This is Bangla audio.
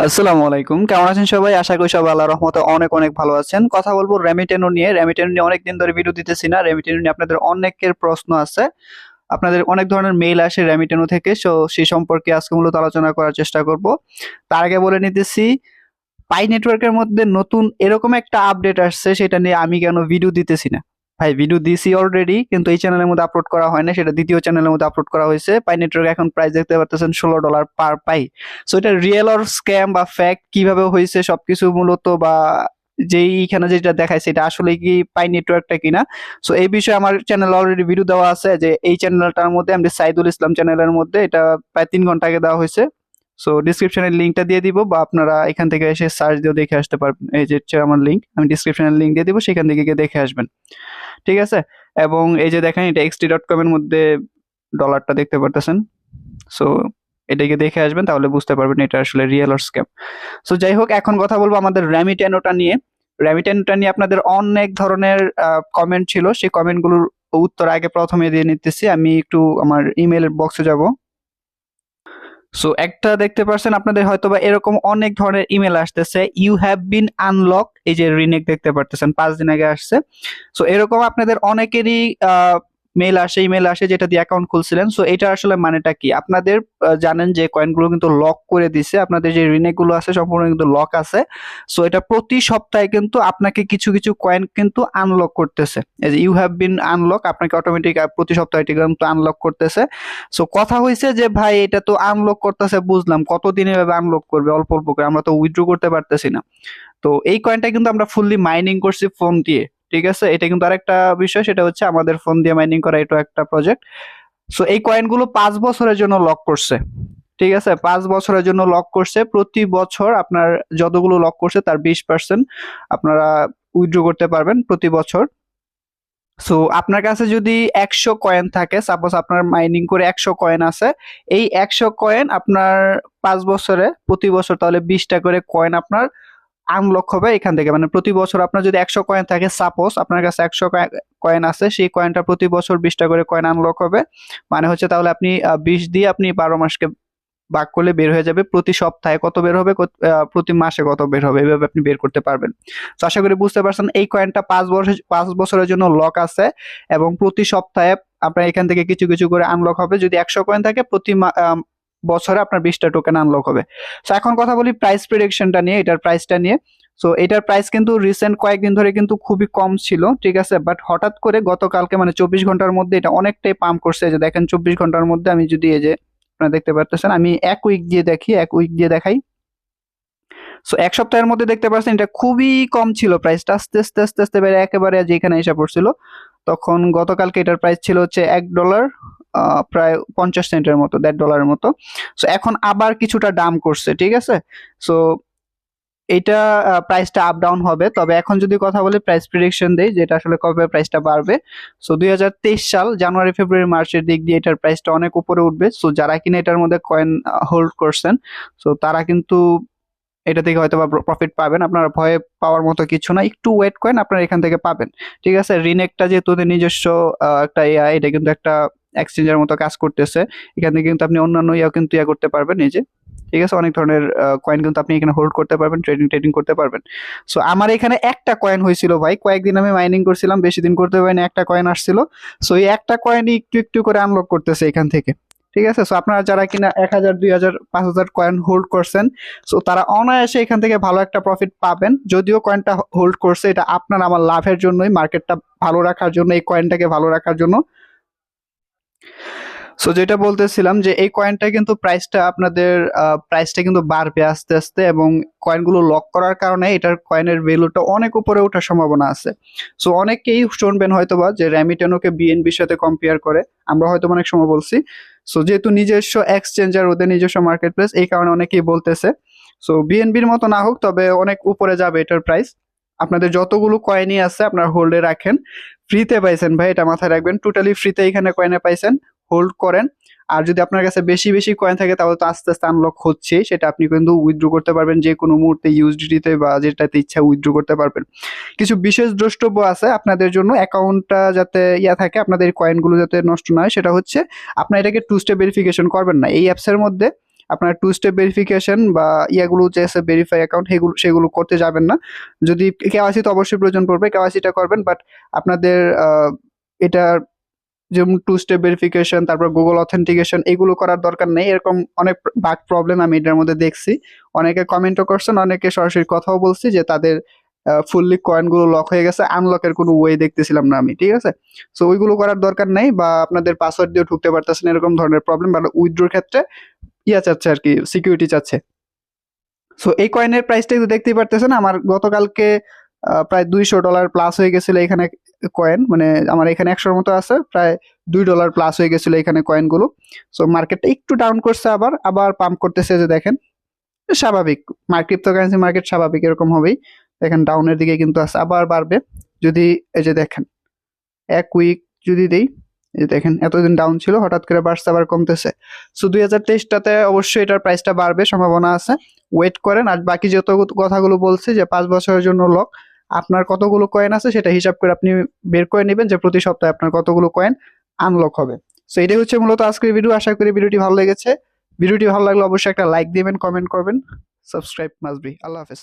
আসসালামু আলাইকুম, কেমন আছেন সবাই? আশা করি সবাই আল্লাহর রহমতে অনেক অনেক ভালো আছেন। কথা বলবো রেমিটেনো নিয়ে। রেমিটেনো নিয়ে অনেকদিন ধরে ভিডিও দিতেছি না। রেমিটেনো নিয়ে আপনাদের অনেকের প্রশ্ন আছে, আপনাদের অনেক ধরনের মেইল আসে রেমিটেনো থেকে। সেই সম্পর্কে আজকে মূলত আলোচনা করার চেষ্টা করব। তার আগে বলে নিতেছি, পাই নেটওয়ার্কের মধ্যে নতুন এরকম একটা আপডেট আসছে, সেটা নিয়ে আমি কেন ভিডিও দিতেছি না। ভাই, ভিডিও দিছি অলরেডি, কিন্তু এই চ্যানেলের মধ্যে আপলোড করা হয় না, সেটা দ্বিতীয় চ্যানেলের মধ্যে আপলোড করা হয়েছে। পাই নেটওয়ার্ক এখন প্রাইস দেখতে পারতেছেন $16 পার পাই। সো এটা রিয়েল অর স্ক্যাম বা ফ্যাক্ট কিভাবে হয়েছে সবকিছু মূলত, বা যেইখানে যেটা দেখায় সেটা আসলে কি পাই নেটওয়ার্কটা কিনা। সো এই বিষয়ে আমার চ্যানেল অলরেডি ভিডিও দেওয়া আছে, যে এই চ্যানেলটার মধ্যে আমি সাইদুল ইসলাম চ্যানেলের মধ্যে, এটা প্রায় 3 ঘন্টা আগে দেওয়া হয়েছে। সো ডিসক্রিপশনের লিঙ্কটা দিয়ে দিব, বা আপনারা এখান থেকে এসে সার্চ দিয়ে দেখে আসতে পারবেন। এই যে হচ্ছে আমার লিঙ্ক, আমি ডিসক্রিপশনের লিঙ্ক দিয়ে দিব, সেখান থেকে গিয়ে দেখে আসবেন। ঠিক আছে? এবং এই যে দেখেন, এটা xt.com এর মধ্যে ডলারটা দেখতে পারতেছেন। সো এটাকে দেখে আসবেন, তাহলে বুঝতে পারবেন এটা আসলে রিয়েল অর স্ক্যাম। সো যাই হোক, এখন কথা বলবো আমাদের র্যামিটেনোটা নিয়ে। র্যামিটেনোটা নিয়ে আপনাদের অনেক ধরনের কমেন্ট ছিল, সেই কমেন্টগুলোর উত্তর আগে প্রথমে দিয়ে নিতেছি। আমি একটু আমার ইমেল বক্সে যাব। সো একটা দেখতে পারছেন, আপনাদের হয়তোবা এরকম অনেক ধরনের ইমেল আসতেছে, ইউ হ্যাভ বিন আনলক, এই যে রিনেক দেখতে পারতেছেন 5 দিন আগে আসছে। সো এরকম আপনাদের অনেকেরই মেল আসে, ইমেল আসে, যেটা দিয়ে অ্যাকাউন্ট খুলছিলেন। সো এটা আসলে মানেটা কি? আপনাদের জানেন যে কয়েনগুলো কিন্তু লক করে দিছে, আপনাদের যে রিনেক গুলো আছে সম্পূর্ণ কিন্তু লক আছে। সো এটা প্রতি সপ্তাহে কিন্তু আপনাকে কিছু কিছু কয়েন কিন্তু আনলক করতেছে। এই যে ইউ হ্যাভ বিন আনলক, আপনাকে অটোমেটিক প্রতি সপ্তাহে এটা কিন্তু আনলক করতেছে। সো কথা হয়েছে যে ভাই, এটা তো আনলক করতেছে বুঝলাম, কতদিন এভাবে আনলক করবে অল্প অল্প করে, আমরা তো উইথড্র করতে পারতেছি না। তো এই কয়েনটা কিন্তু আমরা ফুললি মাইনিং করছি ফোন দিয়ে। ঠিক আছে, এটা কিন্তু আরেকটা বিষয়, সেটা হচ্ছে আমাদের ফোন দিয়ে মাইনিং করা, এটা একটা প্রজেক্ট। সো এই কয়েনগুলো 5 বছরের জন্য লক করছে। ঠিক আছে, 5 বছরের জন্য লক করছে। প্রতি বছর আপনার যতগুলো লক করছে তার 20% আপনারা উইথড্র করতে পারবেন প্রতি বছর। সো আপনার কাছে যদি 100 কয়েন থাকে, সাপোজ আপনার মাইনিং করে 100 কয়েন আছে, এই 100 কয়েন আপনার 5 বছরে প্রতি বছর তাহলে 20টা করে কয়েন আপনার আনলক হবে এখান থেকে। মানে প্রতি বছর আপনার যদি 100 কয়েন থাকে, সাপোজ আপনার কাছে 100 কয়েন আছে, সেই কয়েনটা প্রতি বছর 20টা করে কয়েন আনলক হবে। মানে হচ্ছে তাহলে আপনি 20 দিয়ে আপনি 12 মাসকে ভাগ করলে বের হয়ে যাবে প্রতি সপ্তাহে কত বের হবে, প্রতি মাসে কত বের হবে, এইভাবে আপনি বের করতে পারবেন। তো আশা করি বুঝতে পারছেন, এই কয়েনটা 5 বছরের জন্য লক আছে, এবং প্রতি সপ্তাহে আপনার এখান থেকে কিছু কিছু করে আনলক হবে। যদি 100 কয়েন থাকে, প্রতি বছরে আপনার 20টা টোকেন আনলক হবে। তো এখন কথা বলি প্রাইস প্রেডিকশনটা নিয়ে, এটার প্রাইসটা নিয়ে। সো এটার প্রাইস কিন্তু রিসেন্ট কয়েকদিন ধরে কিন্তু খুবই কম ছিল, ঠিক আছে, বাট হঠাৎ করে গতকালকে মানে 24 ঘন্টার মধ্যে এটা অনেকটাই পাম্প করছে। এই যে দেখেন, 24 ঘন্টার মধ্যে আমি যদি এই যে আপনারা দেখতে পারতেছেন, আমি এক উইক দিয়ে দেখি, এক উইক দিয়ে দেখাই। সো এক সপ্তাহের মধ্যে দেখতে পাচ্ছেন এটা খুবই কম ছিল প্রাইসটা, আস্তে আস্তে আস্তে আস্তে বেড়ে একেবারে যেখানে এসে পড়ছিল। তখন গতকালকে এটার প্রাইস ছিল হচ্ছে $1, প্রায় 50 সেন্টের মতো, $1.50 মতো। সো এখন আবার কিছুটা দাম করছে, ঠিক আছে। সো এটা প্রাইসটা আপ ডাউন হবে। তবে এখন যদি কথা বলি, প্রাইস প্রেডিকশন দেই যেটা আসলে কবে প্রাইসটা বাড়বে। সো 2023 সাল জানুয়ারি ফেব্রুয়ারি মার্চের দিক দিয়ে এটার প্রাইসটা অনেক উপরে উঠবে। সো যারা কিনা এটার মধ্যে কয়েন হোল্ড করছেন, সো তারা কিন্তু এটা থেকে হয়তো বা প্রফিট পাবেন। আপনারা ভয়ে পাওয়ার মতো কিছু না, একটু ওয়েট করেন, আপনারা এখান থেকে পাবেন। ঠিক আছে, রিনেকটা যেহেতু ওদের নিজস্ব একটা এটা কিন্তু একটা এক্সচেঞ্জের মতো কাজ করতেছে। এখান থেকে কিন্তু আপনি অন্যান্য ইয়াও কিন্তু ইয়া করতে পারবেন, এই যে ঠিক আছে, অনেক ধরনের কয়েন কিন্তু আপনি এখানে হোল্ড করতে পারবেন, ট্রেডিং ট্রেডিং করতে পারবেন। সো আমার এখানে একটা কয়েন হয়েছিল ভাই, কয়েকদিন আমি মাইনিং করছিলাম, বেশি দিন করতে পারিনি, একটা কয়েন আসছিল। সো এই একটা কয়েনই একটু একটু করে আনলক করতেছে এখান থেকে। ঠিক আছে, সো আপনারা যারা কিনা 1,000 2,000 5,000 কয়েন হোল্ড করছেন, সো তারা অনায়াসে এখান থেকে ভালো একটা প্রফিট পাবেন। যদিও কয়েনটা হোল্ড করছে, এটা আপনার আমার লাভের জন্যই, মার্কেটটা ভালো রাখার জন্য, এই কয়েনটাকে ভালো রাখার জন্য। সো যেটা বলতেছিলাম, যে এই কয়েনটা কিন্তু প্রাইসটা আপনাদের প্রাইসটা কিন্তু বাড়বে আস্তে আস্তে, এবং কয়েনগুলো লক করার কারণে এটার কয়েনের ভ্যালুটা অনেক উপরে ওঠার সম্ভাবনা আছে। সো অনেকেই শুনবেন হয়তোবা যে র্যামিটেনোকে বিএনবির সাথে কম্পেয়ার করে, আমরা হয়তো অনেক সময় বলছি। সো যেহেতু নিজস্ব এক্সচেঞ্জার, ওদের নিজস্ব মার্কেট প্লেস, এই কারণে অনেকেই বলতেছে। সো বিএনবির মতো না হোক, তবে অনেক উপরে যাবে এটার প্রাইস। আপনাদের যতগুলো কয়েনই আছে আপনার হোল্ডে রাখেন। ফ্রিতে পাইছেন ভাই, এটা মাথায় রাখবেন, টোটালি ফ্রিতে এখানে কয়েনে পাইছেন, হোল্ড করেন। আর যদি আপনার কাছে বেশি বেশি কয়েন থাকে, তাহলে তো আস্তে আস্তে আনলক হচ্ছে, সেটা আপনি কিন্তু উইথড্র করতে পারবেন যে কোনো মুহূর্তে, ইউএসডিটি বা যেটাতে ইচ্ছা উইথড্র করতে পারবেন। কিছু বিশেষ দ্রষ্টব্য আছে আপনাদের জন্য, অ্যাকাউন্টটা যাতে ইয়া থাকে, আপনাদের কয়েনগুলো যাতে নষ্ট না হয়, সেটা হচ্ছে আপনার এটাকে টু স্টেপ ভেরিফিকেশন করবেন না। এই অ্যাপসের মধ্যে আপনার টু স্টেপ ভেরিফিকেশন বা ইয়াগুলো যে আছে ভেরিফাই অ্যাকাউন্ট সেগুলো করতে যাবেন না। যদি কেওয়াইসি তো অবশ্যই প্রয়োজন পড়বে, কেওয়াইসিটা করবেন, বাট আপনাদের এটা যেমন টু স্টেপ ভেরিফিকেশন, তারপর গুগল অথেন্টিকেশন, এগুলো করার দরকার নেই। এরকম অনেক বাগ প্রবলেম আমি এটার মধ্যে দেখছি। অনেকে কমেন্টও করছেন, অনেকে সরাসরি কথাও বলছি যে তাদের ফুললি কয়েনগুলো লক হয়ে গেছে, আনলকের কোনো ওয়ে দেখতেছিলাম না আমি, ঠিক আছে? সো ওইগুলো করার দরকার নেই, বা আপনাদের পাসওয়ার্ড দিয়ে ঢুকতে পারতেছেন এরকম ধরনের প্রবলেম, বা উইথড্রোর ক্ষেত্রে ইয়া চাচ্ছে আর কি, সিকিউরিটি চাচ্ছে। সো এই কয়েনের প্রাইসটা কিন্তু দেখতেই পারতেছেন, আমার গতকালকে প্রায় $200 প্লাস হয়ে গেছিল এখানে কয়েন, মানে আমার এখানে 100-র মতো আছে, প্রায় $2 প্লাস হয়ে গেছিল এখানে কয়েনগুলো। সো মার্কেটটা একটু ডাউন করছে, আবার আবার পাম্প করতেছে, যে দেখেন স্বাভাবিক, ক্রিপ্টোকারেন্সি মার্কেট স্বাভাবিক এরকম হবেই। দেখেন ডাউনের দিকে কিন্তু আছে, আবার বাড়বে যদি, এই যে দেখেন এক উইক যদি দেই, এই যে দেখেন এতদিন ডাউন ছিল, হঠাৎ করে বাড়ছে আবার কমতেছে। সো 2023টাতে অবশ্যই এটার প্রাইসটা বাড়বে, সম্ভাবনা আছে, ওয়েট করেন। আর বাকি যত কথাগুলো বলছি যে 5 বছরের জন্য লক, আপনার কতগুলো কয়েন আছে সেটা হিসাব করে আপনি বের করে নেবেন যে প্রতি সপ্তাহে আপনার কতগুলো কয়েন আনলক হবে। সো এটাই হচ্ছে মূলত আজকের ভিডিও। আশা করি ভিডিওটি ভালো লেগেছে। ভিডিওটি ভালো লাগলে অবশ্যই একটা লাইক দিবেন, কমেন্ট করবেন, সাবস্ক্রাইব মাস্ট বি। আল্লাহ হাফেজ।